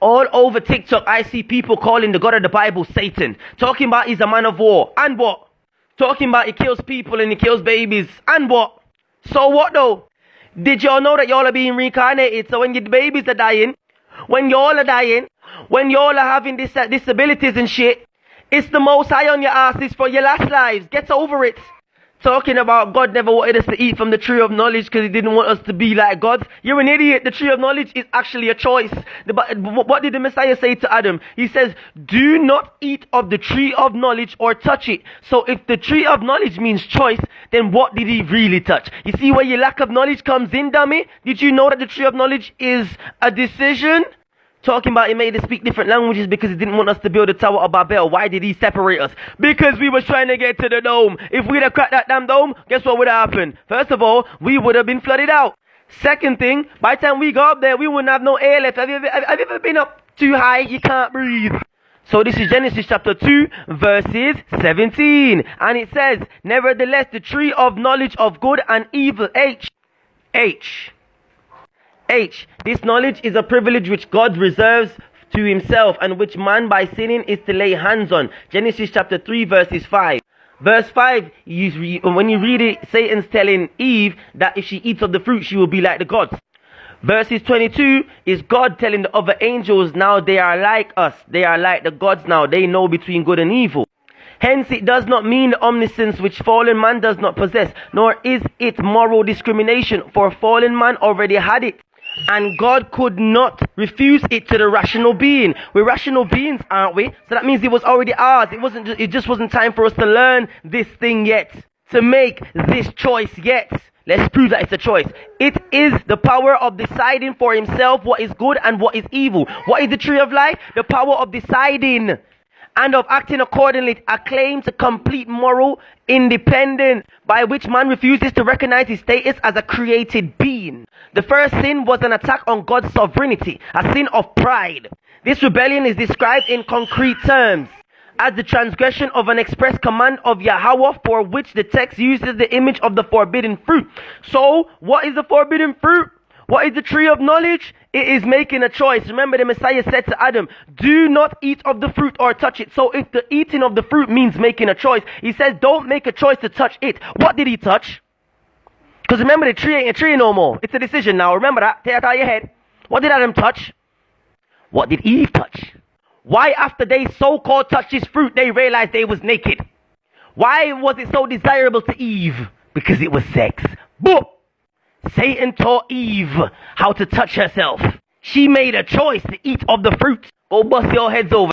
All over TikTok, I see people calling the God of the Bible Satan. Talking about he's a man of war. And what? Talking about he kills people and he kills babies. And what? So what though? Did y'all know that y'all are being reincarnated? So when your babies are dying, when y'all are dying, when y'all are having disabilities and shit, it's the Most High on your asses for your last lives. Get over it. Talking about God never wanted us to eat from the tree of knowledge because he didn't want us to be like gods. You're an idiot. The tree of knowledge is actually a choice. What did the Messiah say to Adam? He says, do not eat of the tree of knowledge or touch it. So if the tree of knowledge means choice, then what did he really touch? You see where your lack of knowledge comes in, dummy? Did you know that the tree of knowledge is a decision? Talking about he made us speak different languages because he didn't want us to build the Tower of Babel. Why did he separate us? Because we was trying to get to the dome. If we'd have cracked that damn dome, guess what would have happened? First of all, we would have been flooded out. Second thing, by the time we got up there, we wouldn't have no air left. Have you ever been up too high? You can't breathe. So this is Genesis chapter 2, verses 17. And it says, nevertheless, the tree of knowledge of good and evil, this knowledge is a privilege which God reserves to himself and which man by sinning is to lay hands on. Genesis chapter 3 verses 5. Verse 5, when you read it, Satan's telling Eve that if she eats of the fruit, she will be like the gods. Verses 22 is God telling the other angels now they are like us. They are like the gods now. They know between good and evil. Hence, it does not mean the omniscience which fallen man does not possess, nor is it moral discrimination, for fallen man already had it. And God could not refuse it to the rational being. We're rational beings, aren't we? So that means it was already ours. It just wasn't time for us to learn this thing yet. To make this choice yet. Let's prove that it's a choice. It is the power of deciding for himself what is good and what is evil. What is the tree of life? The power of deciding and of acting accordingly, a claim to complete moral independence by which man refuses to recognize his status as a created being. The first sin was an attack on God's sovereignty, a sin of pride. This rebellion is described in concrete terms as the transgression of an express command of Yahweh, for which the text uses the image of the forbidden fruit. So, what is the forbidden fruit? What is the tree of knowledge? It is making a choice. Remember, the Messiah said to Adam, do not eat of the fruit or touch it. So if the eating of the fruit means making a choice, he says don't make a choice to touch it. What did he touch? Because remember, the tree ain't a tree no more. It's a decision now. Remember that. Take that out of your head. What did Adam touch? What did Eve touch? Why after they so-called touched this fruit, they realized they was naked? Why was it so desirable to Eve? Because it was sex. Boom! Satan taught Eve how to touch herself. She made a choice to eat of the fruit. Go bust your heads over.